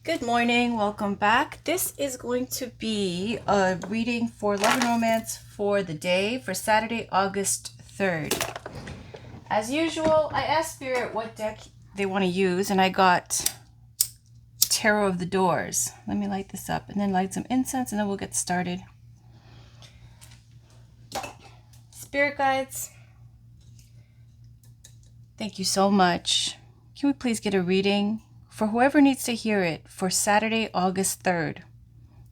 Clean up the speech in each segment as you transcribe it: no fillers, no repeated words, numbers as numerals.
Good morning, welcome back. This is going to be a reading for Love and Romance for the day for Saturday, August 3rd. As usual, I asked Spirit what deck they want to use, and I got Tarot of the Doors. Let me light this up and then light some incense, and then we'll get started. Spirit guides, thank you so much. Can we please get a reading for whoever needs to hear it for Saturday, August 3rd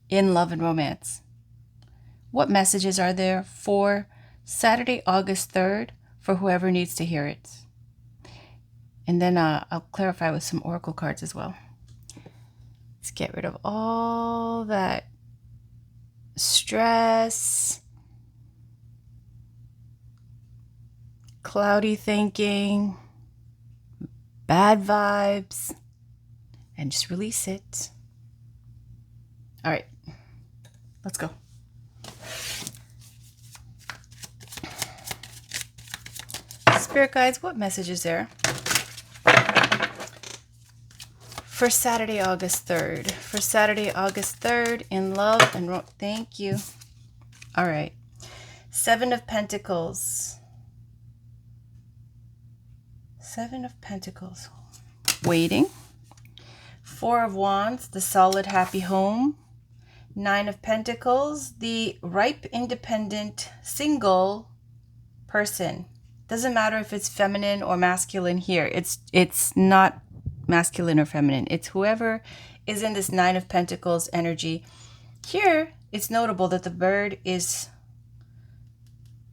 in Love and Romance? What messages are there for Saturday, August 3rd for whoever needs to hear it? And then I'll clarify with some oracle cards as well. Let's get rid of all that stress, cloudy thinking, bad vibes, and just release it. All right, let's go. Spirit guides, what message is there for Saturday, August 3rd? For Saturday, August 3rd in Love and thank you. All right. 7 of Pentacles. 7 of Pentacles. Waiting. 4 of Wands, the solid happy home. 9 of Pentacles, the ripe, independent, single person. Doesn't matter if it's feminine or masculine here. It's not masculine or feminine. It's whoever is in this 9 of Pentacles energy. Here, it's notable that the bird is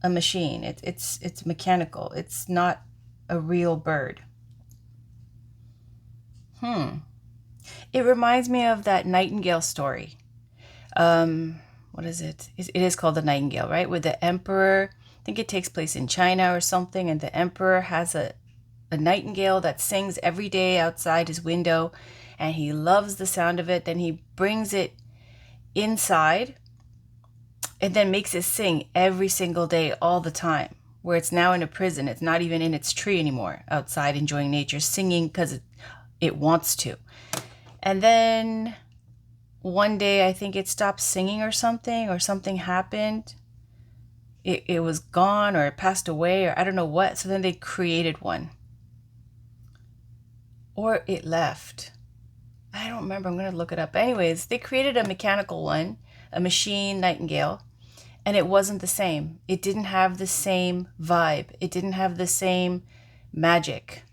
a machine. It's mechanical. It's not a real bird. It reminds me of that Nightingale story. What is it? It is called The Nightingale, right? With the emperor, I think it takes place in China or something, and the emperor has a nightingale that sings every day outside his window, and he loves the sound of it. Then he brings it inside and then makes it sing every single day all the time, where it's now in a prison. It's not even in its tree anymore, outside enjoying nature, singing because it wants to. And then one day, I think it stopped singing or something happened. It was gone, or it passed away, or I don't know what. So then they created one. Or it left. I don't remember. I'm going to look it up. Anyways, they created a mechanical one, a machine nightingale, and it wasn't the same. It didn't have the same vibe. It didn't have the same magic.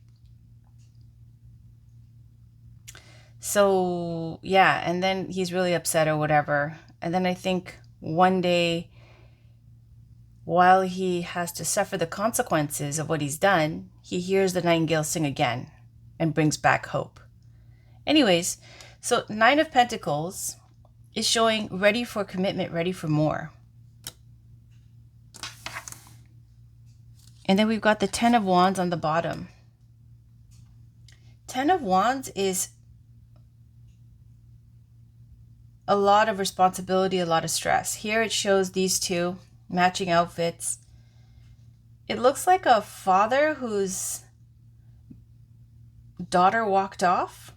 So, yeah, and then he's really upset or whatever. And then I think one day, while he has to suffer the consequences of what he's done, he hears the nightingale sing again and brings back hope. Anyways, so 9 of Pentacles is showing ready for commitment, ready for more. And then we've got the 10 of Wands on the bottom. 10 of Wands is a lot of responsibility, a lot of stress. Here it shows these two matching outfits. It looks like a father whose daughter walked off.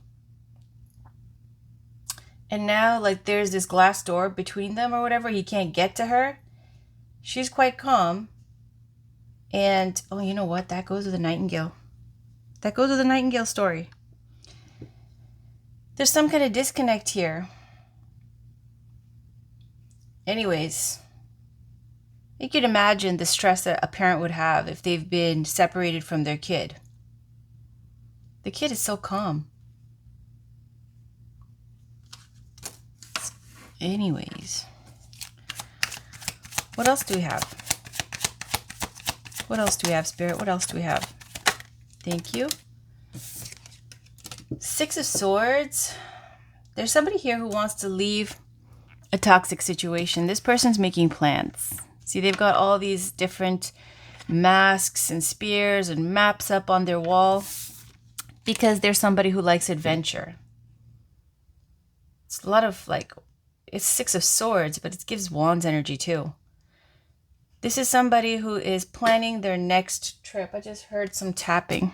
And now, like, there's this glass door between them or whatever. He can't get to her. She's quite calm. And, oh, you know what? That goes with the nightingale. That goes with the nightingale story. There's some kind of disconnect here. Anyways, you could imagine the stress that a parent would have if they've been separated from their kid. The kid is so calm. Anyways, what else do we have? What else do we have, Spirit? What else do we have? Thank you. 6 of Swords. There's somebody here who wants to leave a toxic situation. This person's making plans. See, they've got all these different masks and spears and maps up on their wall because they're somebody who likes adventure. It's a lot of, like, it's 6 of Swords, but it gives Wands energy too. This is somebody who is planning their next trip. I just heard some tapping.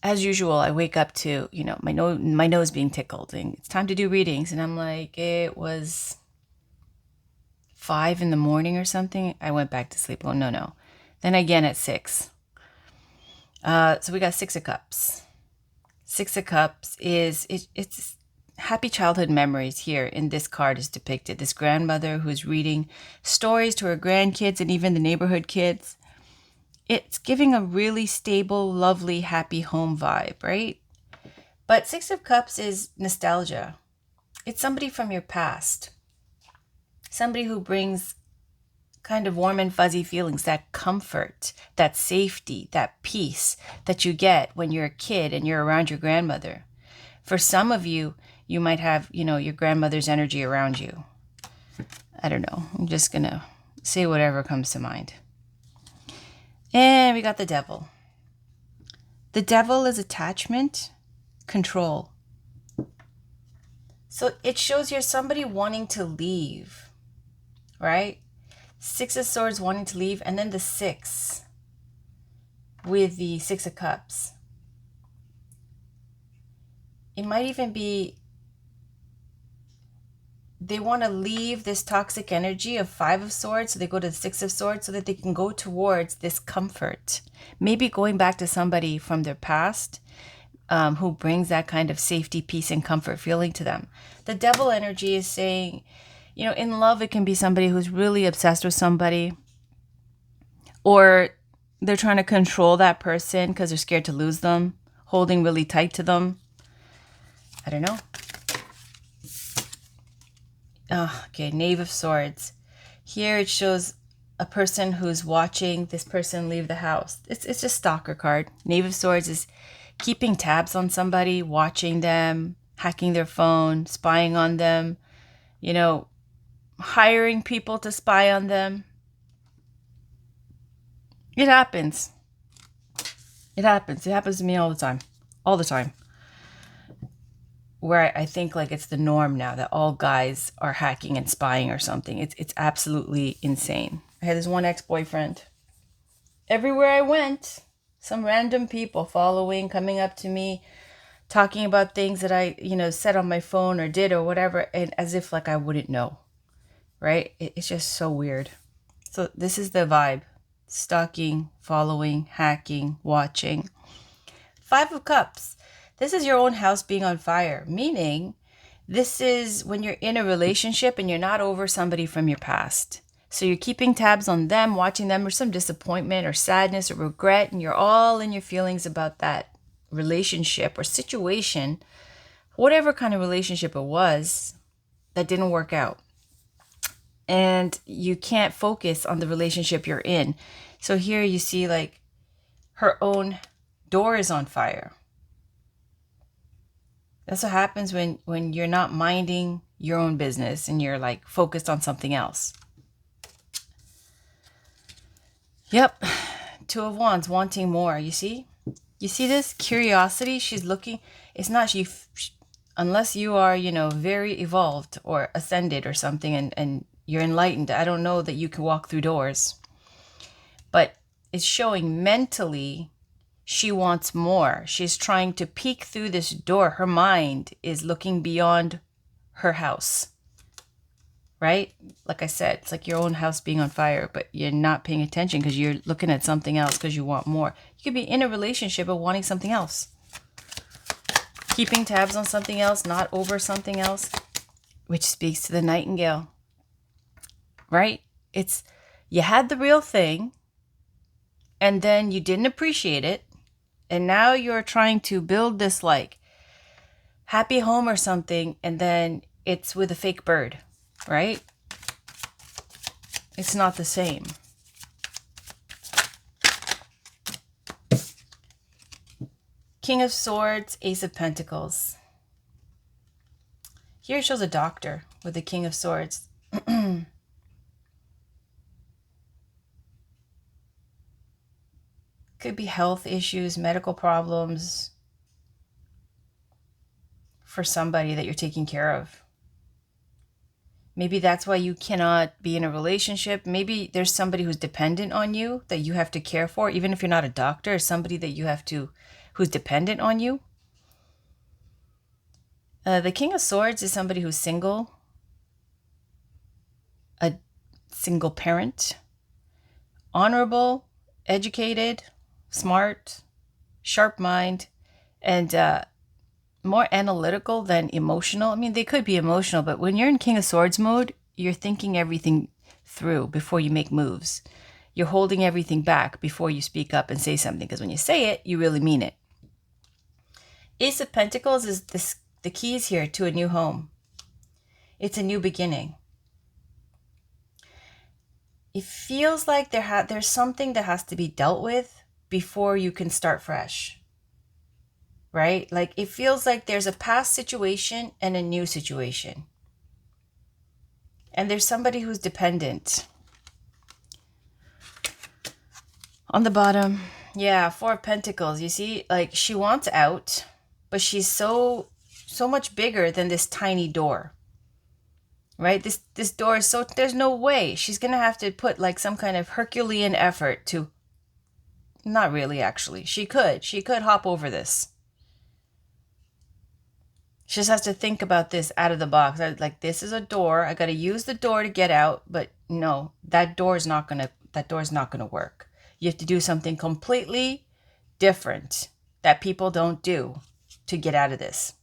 as usual, I wake up to, my nose being tickled and it's time to do readings. And I'm like, it was 5 in the morning or something. I went back to sleep. Oh, no, no. Then again at 6. So we got 6 of Cups. 6 of Cups it's happy childhood memories here in this card is depicted. This grandmother who's reading stories to her grandkids and even the neighborhood kids. It's giving a really stable, lovely, happy home vibe, right? But 6 of Cups is nostalgia. It's somebody from your past. Somebody who brings kind of warm and fuzzy feelings, that comfort, that safety, that peace that you get when you're a kid and you're around your grandmother. For some of you, you might have, your grandmother's energy around you. I don't know. I'm just going to say whatever comes to mind. And we got the Devil. The Devil is attachment, control. So it shows you're somebody wanting to leave, right? 6 of Swords wanting to leave, and then the 6 with the 6 of Cups. It might even be they want to leave this toxic energy of 5 of Swords, so they go to the 6 of Swords so that they can go towards this comfort. Maybe going back to somebody from their past who brings that kind of safety, peace, and comfort feeling to them. The Devil energy is saying, in love, it can be somebody who's really obsessed with somebody, or they're trying to control that person because they're scared to lose them, holding really tight to them. I don't know. Okay, Knave of Swords. Here it shows a person who's watching this person leave the house. It's just a stalker card. Knave of Swords is keeping tabs on somebody, watching them, hacking their phone, spying on them, hiring people to spy on them. It happens. It happens. It happens to me all the time. All the time. Where I think like it's the norm now that all guys are hacking and spying or something. It's absolutely insane. I had this one ex-boyfriend. Everywhere I went, some random people following, coming up to me, talking about things that I, said on my phone or did or whatever, and as if like I wouldn't know. Right? It's just so weird. So this is the vibe. Stalking, following, hacking, watching. 5 of Cups. This is your own house being on fire, meaning this is when you're in a relationship and you're not over somebody from your past. So you're keeping tabs on them, watching them, or some disappointment or sadness or regret, and you're all in your feelings about that relationship or situation, whatever kind of relationship it was that didn't work out. And you can't focus on the relationship you're in. So here you see like her own door is on fire. That's what happens when you're not minding your own business and you're like focused on something else. Yep. 2 of Wands, wanting more. You see? You see this? Curiosity. She's looking. It's not she unless you are, very evolved or ascended or something and you're enlightened. I don't know that you can walk through doors. But it's showing mentally she wants more. She's trying to peek through this door. Her mind is looking beyond her house. Right? Like I said, it's like your own house being on fire, but you're not paying attention because you're looking at something else because you want more. You could be in a relationship but wanting something else. Keeping tabs on something else, not over something else, which speaks to the Nightingale. Right? It's you had the real thing and then you didn't appreciate it. And now you're trying to build this like happy home or something. And then it's with a fake bird, right? It's not the same. King of Swords, Ace of Pentacles. Here it shows a doctor with the King of Swords. Could be health issues, medical problems for somebody that you're taking care of. Maybe that's why you cannot be in a relationship. Maybe there's somebody who's dependent on you that you have to care for, even if you're not a doctor, or somebody that you have to who's dependent on you. The King of Swords is somebody who's single, a single parent, honorable, educated, smart, sharp mind, and more analytical than emotional. I mean, they could be emotional, but when you're in King of Swords mode, you're thinking everything through before you make moves. You're holding everything back before you speak up and say something, because when you say it, you really mean it. Ace of Pentacles is the keys here to a new home. It's a new beginning. It feels like there's something that has to be dealt with before you can start fresh. Right? Like it feels like there's a past situation and a new situation. And there's somebody who's dependent. On the bottom, yeah, Four of Pentacles. You see, like she wants out, but she's so much bigger than this tiny door. Right? This door is so, there's no way. She's going to have to put like some kind of Herculean effort to, not really actually. She could hop over this. She just has to think about this out of the box. Like, this is a door. I got to use the door to get out, but no, that door's not going to work. You have to do something completely different that people don't do to get out of this.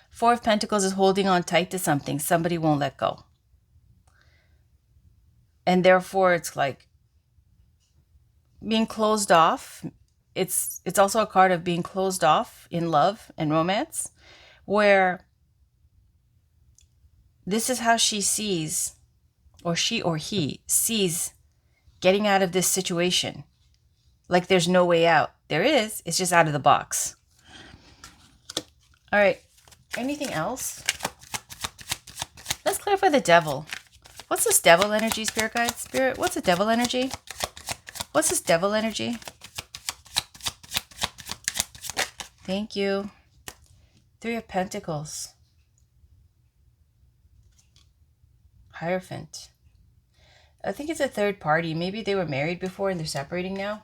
Four of Pentacles is holding on tight to something. Somebody won't let go. And therefore, it's like being closed off. It's also a card of being closed off in love and romance, where this is how she sees, or she or he sees, getting out of this situation. Like there's no way out. There is. It's just out of the box. All right. Anything else? Let's clarify the devil. What's this devil energy, Spirit Guide? Spirit, what's the devil energy? What's this devil energy? Thank you. Three of Pentacles. Hierophant. I think it's a third party. Maybe they were married before and they're separating now.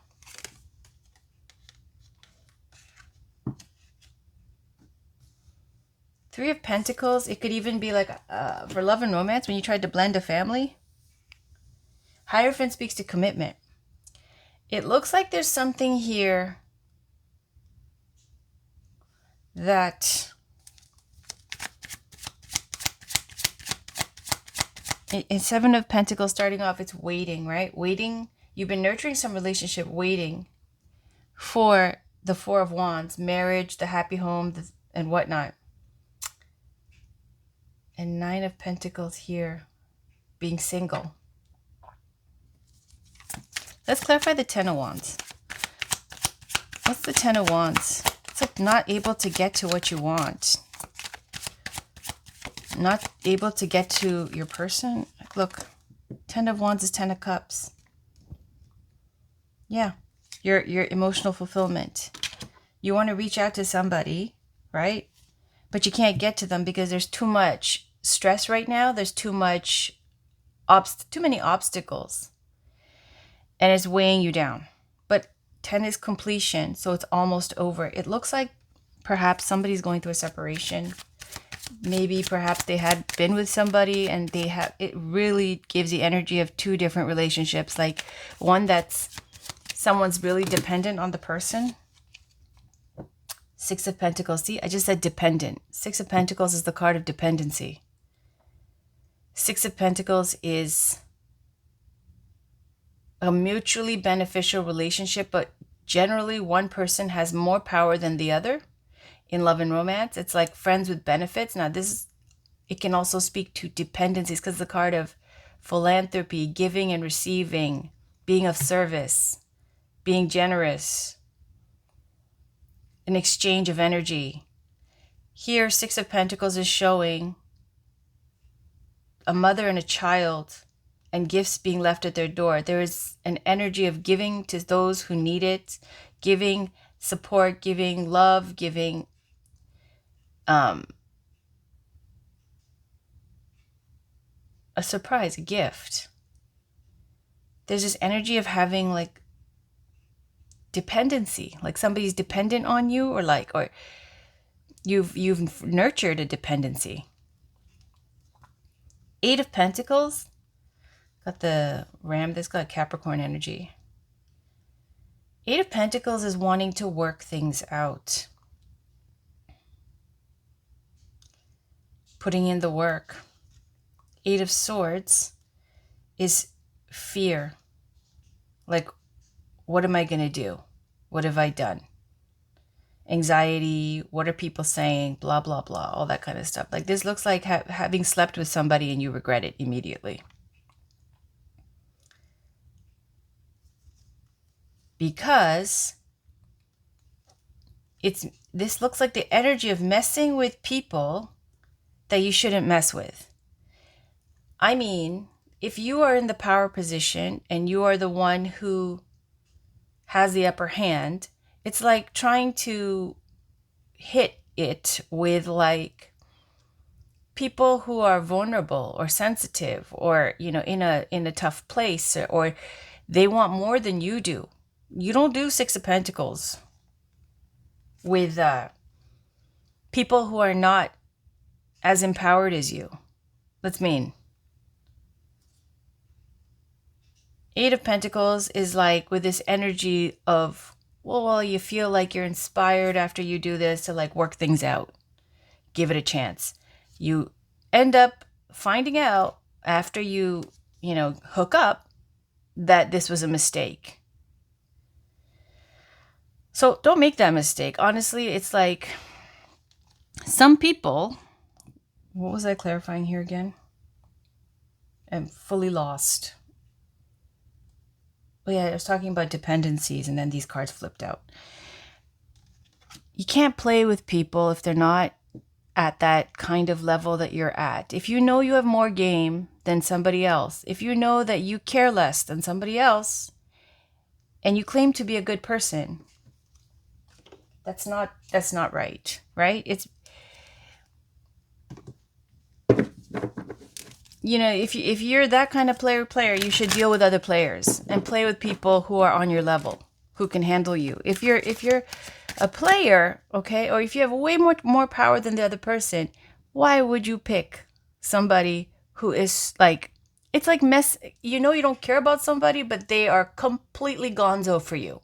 Three of Pentacles. It could even be like for love and romance when you tried to blend a family. Hierophant speaks to commitment. It looks like there's something here that in Seven of Pentacles starting off, it's waiting, right? Waiting. You've been nurturing some relationship, waiting for the Four of Wands, marriage, the happy home, and whatnot. And Nine of Pentacles here, being single. Let's clarify the Ten of Wands. What's the Ten of Wands? It's like not able to get to what you want. Not able to get to your person. Look, Ten of Wands is Ten of Cups. Yeah, your emotional fulfillment. You want to reach out to somebody, right? But you can't get to them because there's too much stress right now. There's too many obstacles. And it's weighing you down. But 10 is completion, so it's almost over. It looks like perhaps somebody's going through a separation. Maybe perhaps they had been with somebody and it really gives the energy of two different relationships. Like one that's someone's really dependent on the person. Six of Pentacles. See, I just said dependent. Six of Pentacles is the card of dependency. Six of Pentacles is a mutually beneficial relationship, but generally one person has more power than the other in love and romance. It's like friends with benefits. Now it can also speak to dependencies because the card of philanthropy, giving and receiving, being of service, being generous, an exchange of energy. Here, Six of Pentacles is showing a mother and a child and gifts being left at their door. There is an energy of giving to those who need it, giving support, giving love, giving a surprise, a gift. There's this energy of having like dependency, like somebody's dependent on you, or you've nurtured a dependency. Eight of Pentacles, got the Ram, this got Capricorn energy. Eight of Pentacles is wanting to work things out. Putting in the work. Eight of Swords is fear. Like, what am I going to do? What have I done? Anxiety, what are people saying? Blah, blah, blah, all that kind of stuff. Like, this looks like having slept with somebody and you regret it immediately. Because this looks like the energy of messing with people that you shouldn't mess with. I mean, if you are in the power position and you are the one who has the upper hand, it's like trying to hit it with like people who are vulnerable or sensitive or, in a tough place, or they want more than you do. You don't do Six of Pentacles with people who are not as empowered as you. That's mean. Eight of Pentacles is like with this energy of, well, you feel like you're inspired after you do this to like work things out. Give it a chance. You end up finding out after you hook up that this was a mistake. So don't make that mistake. Honestly, it's like some people, what was I clarifying here again? I'm fully lost. Oh yeah, I was talking about dependencies and then these cards flipped out. You can't play with people if they're not at that kind of level that you're at. If you know you have more game than somebody else, if you know that you care less than somebody else, and you claim to be a good person, that's not right, right? It's, if you're that kind of player, you should deal with other players and play with people who are on your level, who can handle you. If you're a player, okay, or if you have way more power than the other person, why would you pick somebody who is like, it's like you don't care about somebody, but they are completely gonzo for you.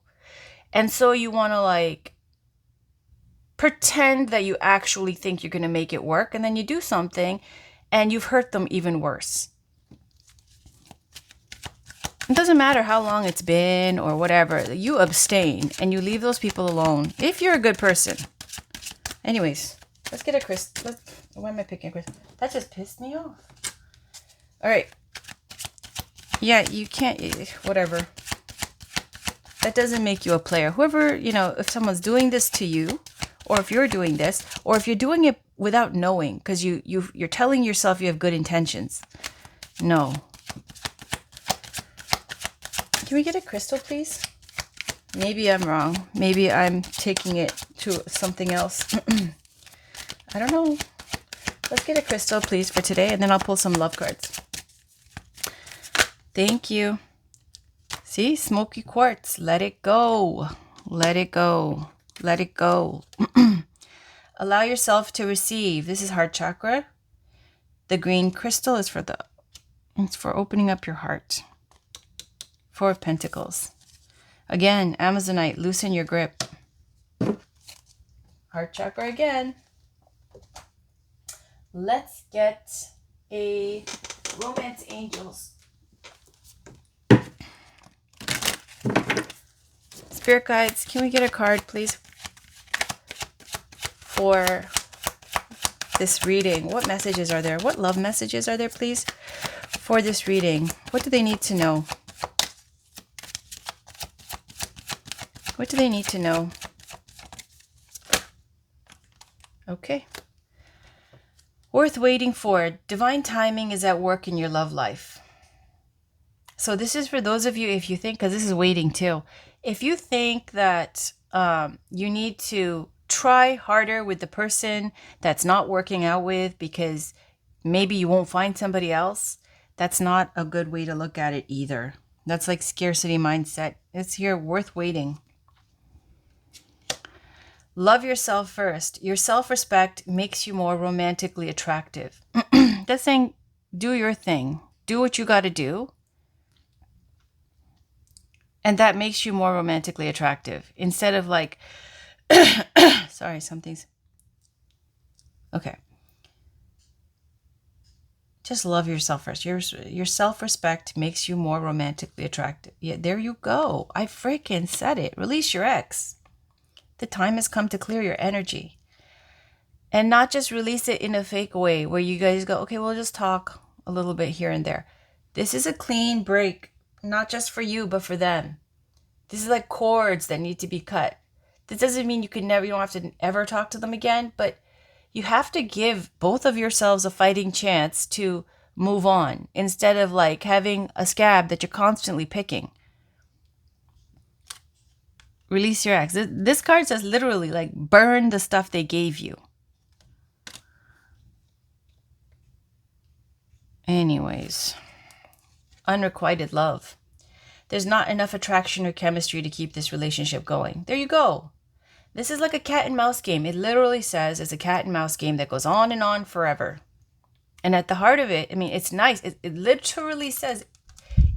And so you want to like pretend that you actually think you're going to make it work, and then you do something and you've hurt them even worse. It doesn't matter how long it's been or whatever. You abstain and you leave those people alone if you're a good person. Anyways, let's get a crystal. Why am I picking a crystal? That just pissed me off. All right. Yeah, you can't, whatever. That doesn't make you a player. Whoever, if someone's doing this to you, or if you're doing this, or if you're doing it without knowing, because you're telling yourself you have good intentions. No. Can we get a crystal, please? Maybe I'm wrong. Maybe I'm taking it to something else. I don't know. Let's get a crystal, please, for today, and then I'll pull some love cards. Thank you. See? Smoky quartz. Let it go. Let it go. Let it go. Allow yourself to receive. This is heart chakra. The green crystal is it's for opening up your heart. Four of Pentacles. Again, Amazonite, loosen your grip. Heart chakra again. Let's get a Romance Angels. Spirit guides, can we get a card, please, for this reading? What messages are there? What love messages are there, please, for this reading? What do they need to know? What do they need to know? Okay. Worth waiting for. Divine timing is at work in your love life. So this is for those of you, if you think, because this is waiting too. If you think that you need to try harder with the person that's not working out with because maybe you won't find somebody else, that's not a good way to look at it either. That's like scarcity mindset. It's here worth waiting. Love yourself first. Your self-respect makes you more romantically attractive. That's saying do your thing. Do what you got to do. And that makes you more romantically attractive. Instead of like, sorry, something's okay. Just love yourself first. Your self-respect makes you more romantically attractive. Yeah, there you go. I freaking said it. Release your ex. The time has come to clear your energy. And not just release it in a fake way where you guys go, okay, we'll just talk a little bit here and there. This is a clean break, not just for you, but for them. This is like cords that need to be cut. This doesn't mean you don't have to ever talk to them again, but you have to give both of yourselves a fighting chance to move on instead of like having a scab that you're constantly picking. Release your ex. This card says literally like burn the stuff they gave you. Anyways, unrequited love. There's not enough attraction or chemistry to keep this relationship going. There you go. This is like a cat and mouse game. It literally says it's a cat and mouse game that goes on and on forever. And at the heart of it, I mean, it's nice. It literally says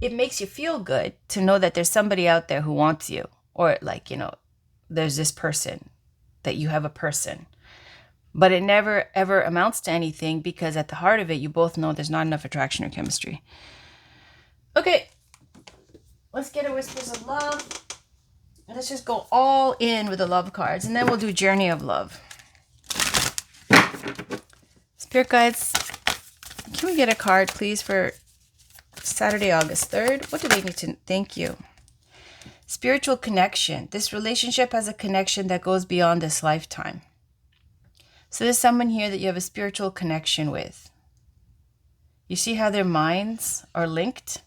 it makes you feel good to know that there's somebody out there who wants you. Or like, there's this person, that you have a person. But it never, ever amounts to anything because at the heart of it, you both know there's not enough attraction or chemistry. Okay, let's get a Whispers of Love. Let's just go all in with the love cards, and then we'll do Journey of Love. Spirit guides, can we get a card, please, for Saturday, August 3rd? What do they need to... Thank you. Spiritual connection. This relationship has a connection that goes beyond this lifetime. So there's someone here that you have a spiritual connection with. You see how their minds are linked?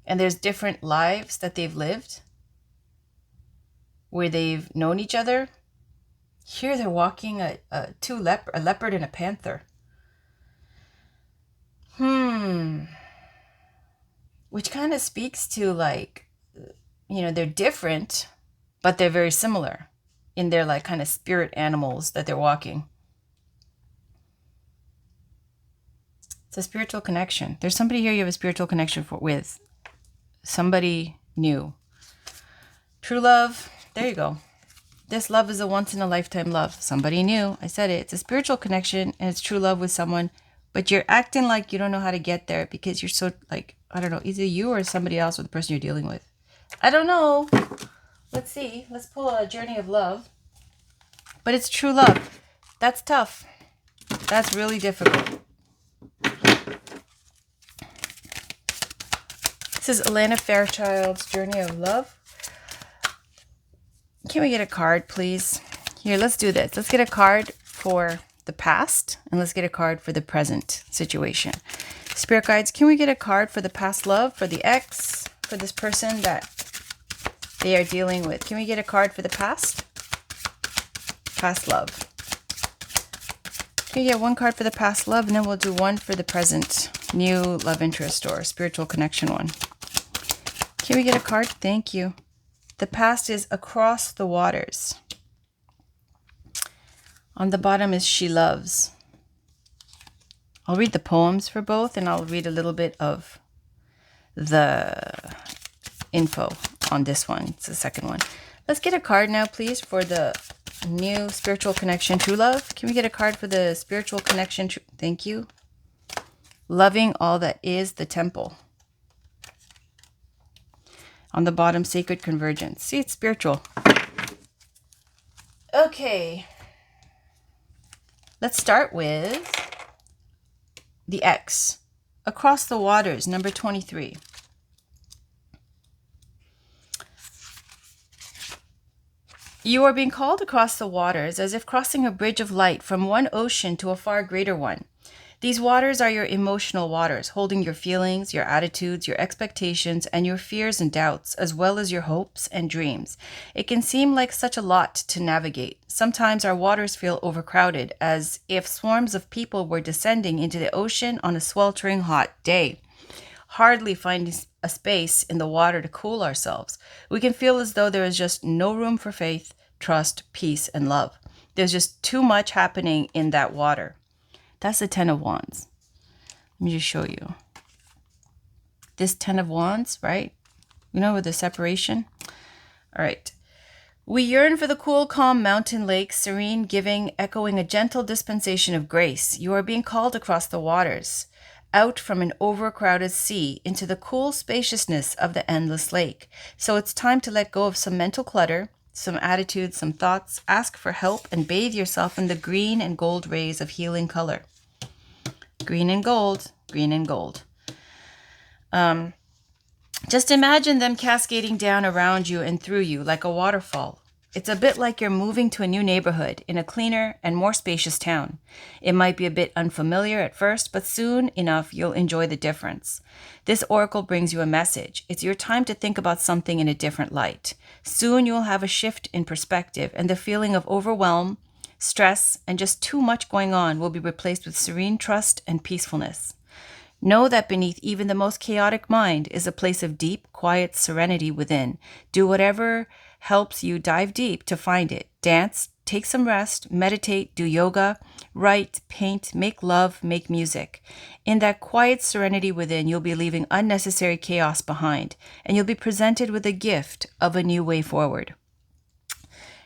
And there's different lives that they've lived where they've known each other. Here they're walking a leopard and a panther. Which kind of speaks to like, they're different, but they're very similar in their like kind of spirit animals that they're walking. It's a spiritual connection. There's somebody here you have a spiritual connection with. Somebody new. True love. There you go. This love is a once in a lifetime love. Somebody new. I said it. It's a spiritual connection and it's true love with someone. But you're acting like you don't know how to get there because you're so like, I don't know, either you or somebody else or the person you're dealing with. I don't know. Let's see. Let's pull a Journey of Love. But it's true love. That's tough. That's really difficult. This is Alana Fairchild's Journey of Love. Can we get a card, please? Here, let's do this. Let's get a card for the past, and let's get a card for the present situation. Spirit guides, can we get a card for the past love, for the ex, for this person that they are dealing with? Can we get a card for the past? Past love. Can we get one card for the past love, and then we'll do one for the present new love interest or spiritual connection one. Can we get a card? Thank you. The past is Across the Waters. On the bottom is She Loves. I'll read the poems for both, and I'll read a little bit of the info on this one. It's the second one. Let's get a card now, please, for the new spiritual connection, true love. Can we get a card for the spiritual connection? Thank you. Loving all that is the temple. On the bottom, sacred convergence. See, it's spiritual. Okay. Let's start with the X. Across the Waters, number 23. You are being called across the waters as if crossing a bridge of light from one ocean to a far greater one. These waters are your emotional waters, holding your feelings, your attitudes, your expectations, and your fears and doubts, as well as your hopes and dreams. It can seem like such a lot to navigate. Sometimes our waters feel overcrowded, as if swarms of people were descending into the ocean on a sweltering hot day. hardly find a space in the water to cool ourselves. We can feel as though there is just no room for faith, trust, peace, and love. There's just too much happening in that water. That's the Ten of Wands. Let me just show you. This Ten of Wands, right? You know, with the separation. All right. We yearn for the cool, calm mountain lake, serene, giving, echoing a gentle dispensation of grace. You are being called across the waters, out from an overcrowded sea into the cool spaciousness of the endless lake. So it's time to let go of some mental clutter, some attitudes, some thoughts, ask for help, and bathe yourself in the green and gold rays of healing color. Green and gold, green and gold. Just imagine them cascading down around you and through you like a waterfall. It's a bit like you're moving to a new neighborhood in a cleaner and more spacious town. It might be a bit unfamiliar at first, but soon enough you'll enjoy the difference. This oracle brings you a message. It's your time to think about something in a different light. Soon you'll have a shift in perspective, and the feeling of overwhelm, stress, and just too much going on will be replaced with serene trust and peacefulness. Know that beneath even the most chaotic mind is a place of deep, quiet serenity within. Do whatever helps you dive deep to find it. Dance, take some rest, meditate, do yoga, write, paint, make love, make music. In that quiet serenity within, you'll be leaving unnecessary chaos behind, and you'll be presented with a gift of a new way forward.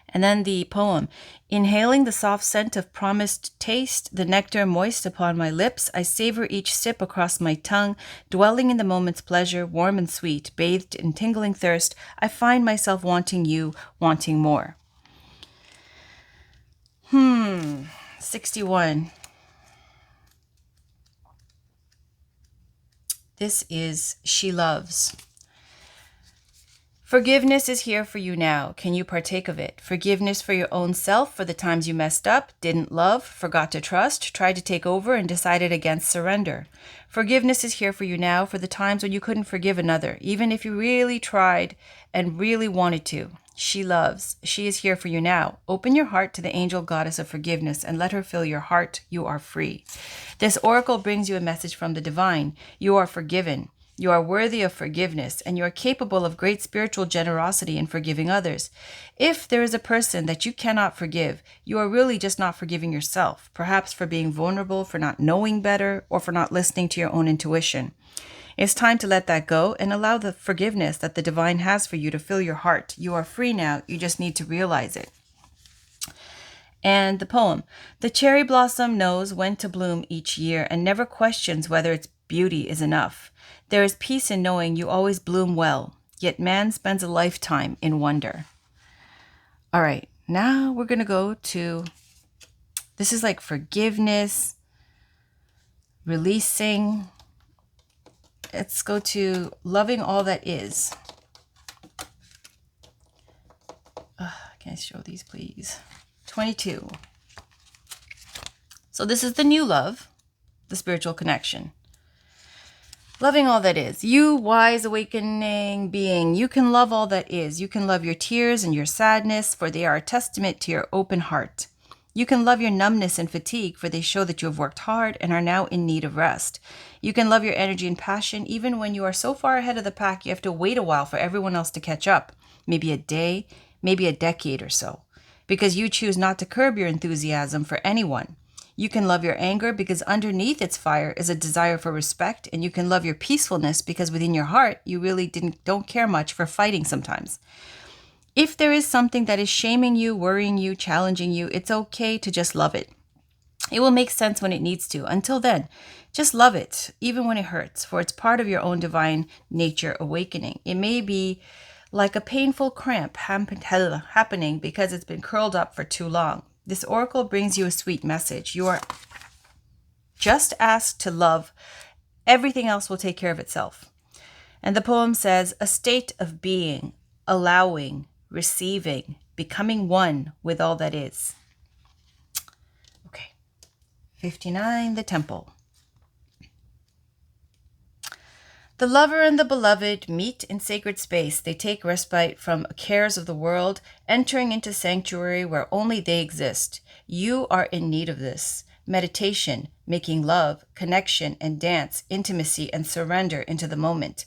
And then the poem, inhaling the soft scent of promised taste, the nectar moist upon my lips, I savor each sip across my tongue, dwelling in the moment's pleasure, warm and sweet, bathed in tingling thirst, I find myself wanting you, wanting more. 61. This is She Loves. Forgiveness is here for you now. Can you partake of it? Forgiveness for your own self, for the times you messed up, didn't love, forgot to trust, tried to take over, and decided against surrender. Forgiveness is here for you now, for the times when you couldn't forgive another, even if you really tried and really wanted to. She loves. She is here for you now. Open your heart to the angel goddess of forgiveness and let her fill your heart. You are free. This oracle brings you a message from the divine. You are forgiven. You are worthy of forgiveness, and you are capable of great spiritual generosity in forgiving others. If there is a person that you cannot forgive, you are really just not forgiving yourself, perhaps for being vulnerable, for not knowing better, or for not listening to your own intuition. It's time to let that go and allow the forgiveness that the divine has for you to fill your heart. You are free now. You just need to realize it. And the poem, the cherry blossom knows when to bloom each year and never questions whether its beauty is enough. There is peace in knowing you always bloom well, yet man spends a lifetime in wonder. All right, now we're going to go to, this is like forgiveness, releasing. Let's go to loving all that is. Can I show these, please? 22. So this is the new love, the spiritual connection. Loving all that is. You, wise awakening being, you can love all that is. You can love your tears and your sadness, for they are a testament to your open heart. You can love your numbness and fatigue, for they show that you have worked hard and are now in need of rest. You can love your energy and passion, even when you are so far ahead of the pack you have to wait a while for everyone else to catch up. Maybe a day, maybe a decade or so. Because you choose not to curb your enthusiasm for anyone. You can love your anger because underneath its fire is a desire for respect, and you can love your peacefulness because within your heart you really don't care much for fighting sometimes. If there is something that is shaming you, worrying you, challenging you, it's okay to just love it. It will make sense when it needs to. Until then, just love it, even when it hurts, for it's part of your own divine nature awakening. It may be like a painful cramp happening because it's been curled up for too long. This oracle brings you a sweet message. You are just asked to love. Everything else will take care of itself. And the poem says, a state of being, allowing, receiving, becoming one with all that is. Okay. 59, the temple. The lover and the beloved meet in sacred space. They take respite from cares of the world, entering into sanctuary where only they exist. You are in need of this. Meditation, making love, connection, and dance, intimacy, and surrender into the moment.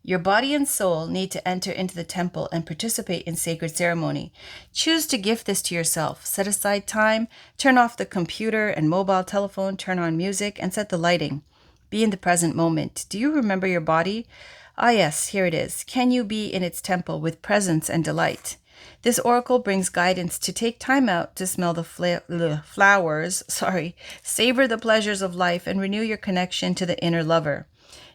Your body and soul need to enter into the temple and participate in sacred ceremony. Choose to gift this to yourself. Set aside time, turn off the computer and mobile telephone, turn on music, and set the lighting. Be in the present moment. Do you remember your body? Ah, yes, here it is. Can you be in its temple with presence and delight? This oracle brings guidance to take time out to smell the flowers, savor the pleasures of life, and renew your connection to the inner lover.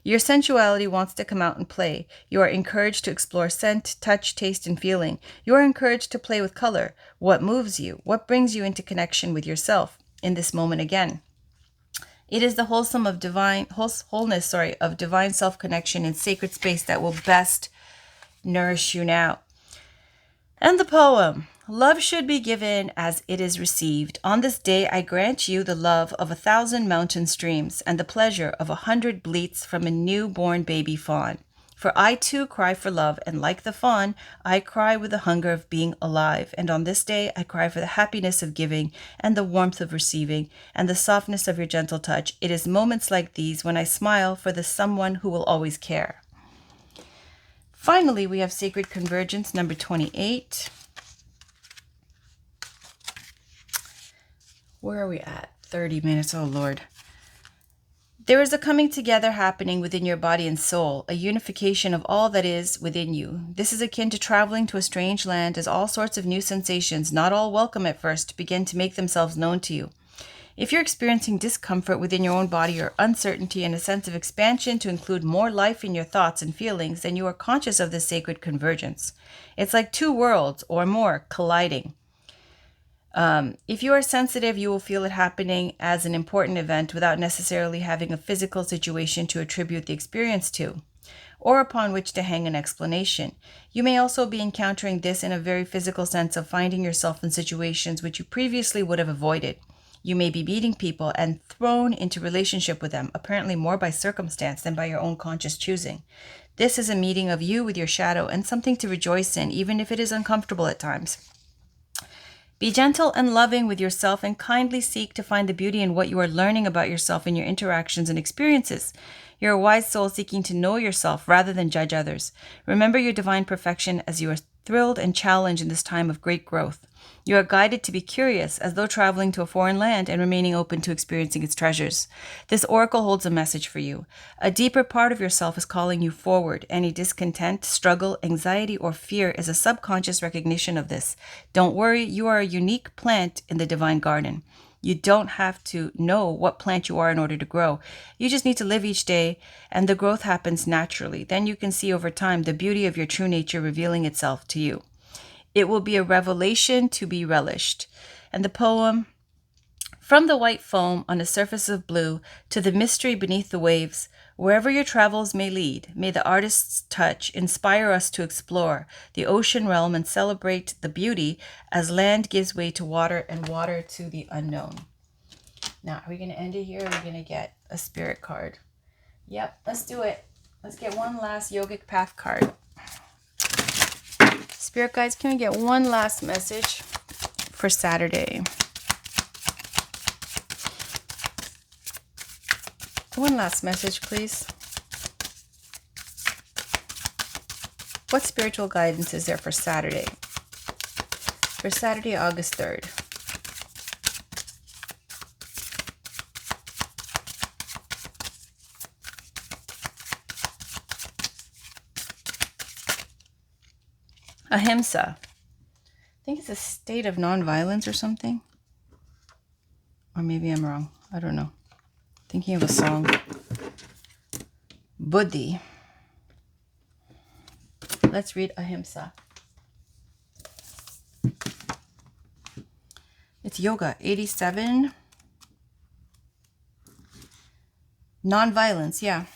Your sensuality wants to come out and play. You are encouraged to explore scent, touch, taste, and feeling. You are encouraged to play with color. What moves you? What brings you into connection with yourself in this moment again? It is the wholeness of divine self-connection in sacred space that will best nourish you now. And the poem. Love should be given as it is received. On this day I grant you the love of 1,000 mountain streams and the pleasure of 100 bleats from a newborn baby fawn. For I too cry for love, and like the fawn, I cry with the hunger of being alive. And on this day I cry for the happiness of giving and the warmth of receiving and the softness of your gentle touch. It is moments like these when I smile for the someone who will always care. Finally, we have Sacred Convergence number 28. Where are we at? 30 minutes. Oh, Lord. There is a coming together happening within your body and soul, a unification of all that is within you. This is akin to traveling to a strange land as all sorts of new sensations, not all welcome at first, begin to make themselves known to you. If you're experiencing discomfort within your own body or uncertainty and a sense of expansion to include more life in your thoughts and feelings, then you are conscious of this sacred convergence. It's like two worlds or more colliding. If you are sensitive, you will feel it happening as an important event without necessarily having a physical situation to attribute the experience to, or upon which to hang an explanation. You may also be encountering this in a very physical sense of finding yourself in situations which you previously would have avoided. You may be meeting people and thrown into relationship with them, apparently more by circumstance than by your own conscious choosing. This is a meeting of you with your shadow and something to rejoice in, even if it is uncomfortable at times. Be gentle and loving with yourself and kindly seek to find the beauty in what you are learning about yourself in your interactions and experiences. You're a wise soul seeking to know yourself rather than judge others. Remember your divine perfection as you are thrilled and challenged in this time of great growth. You are guided to be curious as though traveling to a foreign land and remaining open to experiencing its treasures. This oracle holds a message for you. A deeper part of yourself is calling you forward. Any discontent, struggle, anxiety, or fear is a subconscious recognition of this. Don't worry, you are a unique plant in the divine garden. You don't have to know what plant you are in order to grow. You just need to live each day, and the growth happens naturally. Then you can see over time the beauty of your true nature revealing itself to you. It will be a revelation to be relished. And the poem, from the white foam on a surface of blue to the mystery beneath the waves, wherever your travels may lead, may the artist's touch inspire us to explore the ocean realm and celebrate the beauty as land gives way to water and water to the unknown. Now, are we going to end it here or are we going to get a spirit card? Yep, let's do it. Let's get one last yogic path card. Spirit guides, can we get one last message for Saturday? One last message, please. What spiritual guidance is there for Saturday? For Saturday, August 3rd. Ahimsa. I think it's a state of nonviolence or something. Or maybe I'm wrong. I don't know. Thinking of a song. Buddhi. Let's read Ahimsa. It's Yoga 87. Nonviolence, yeah.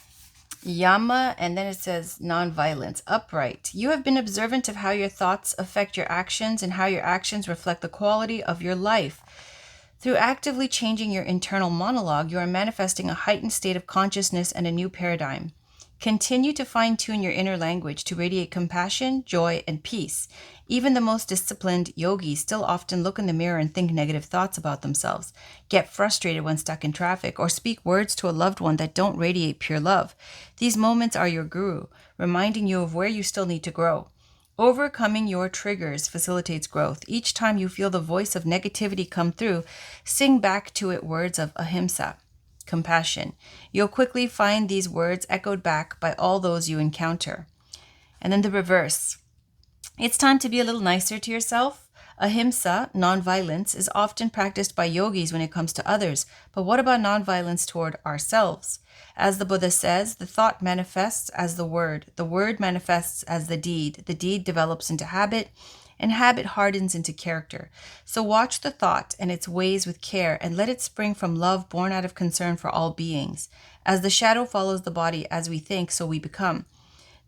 Yama, and then it says nonviolence, upright. You have been observant of how your thoughts affect your actions and how your actions reflect the quality of your life. Through actively changing your internal monologue, you are manifesting a heightened state of consciousness and a new paradigm. Continue to fine-tune your inner language to radiate compassion, joy, and peace. Even the most disciplined yogis still often look in the mirror and think negative thoughts about themselves, get frustrated when stuck in traffic, or speak words to a loved one that don't radiate pure love. These moments are your guru, reminding you of where you still need to grow. Overcoming your triggers facilitates growth. Each time you feel the voice of negativity come through, sing back to it words of ahimsa, compassion. You'll quickly find these words echoed back by all those you encounter. And then the reverse. It's time to be a little nicer to yourself. Ahimsa, nonviolence, is often practiced by yogis when it comes to others, but what about nonviolence toward ourselves? As the Buddha says, the thought manifests as the word manifests as the deed develops into habit, and habit hardens into character. So watch the thought and its ways with care and let it spring from love born out of concern for all beings. As the shadow follows the body, as we think, so we become.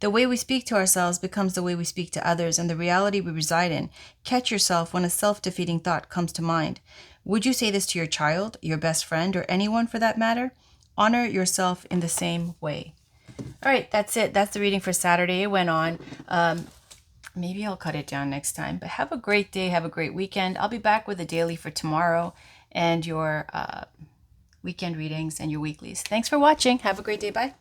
The way we speak to ourselves becomes the way we speak to others and the reality we reside in. Catch yourself when a self-defeating thought comes to mind. Would you say this to your child, your best friend, or anyone for that matter? Honor yourself in the same way. All right, that's it. That's the reading for Saturday. It went on. Maybe I'll cut it down next time. But have a great day. Have a great weekend. I'll be back with a daily for tomorrow and your weekend readings and your weeklies. Thanks for watching. Have a great day. Bye.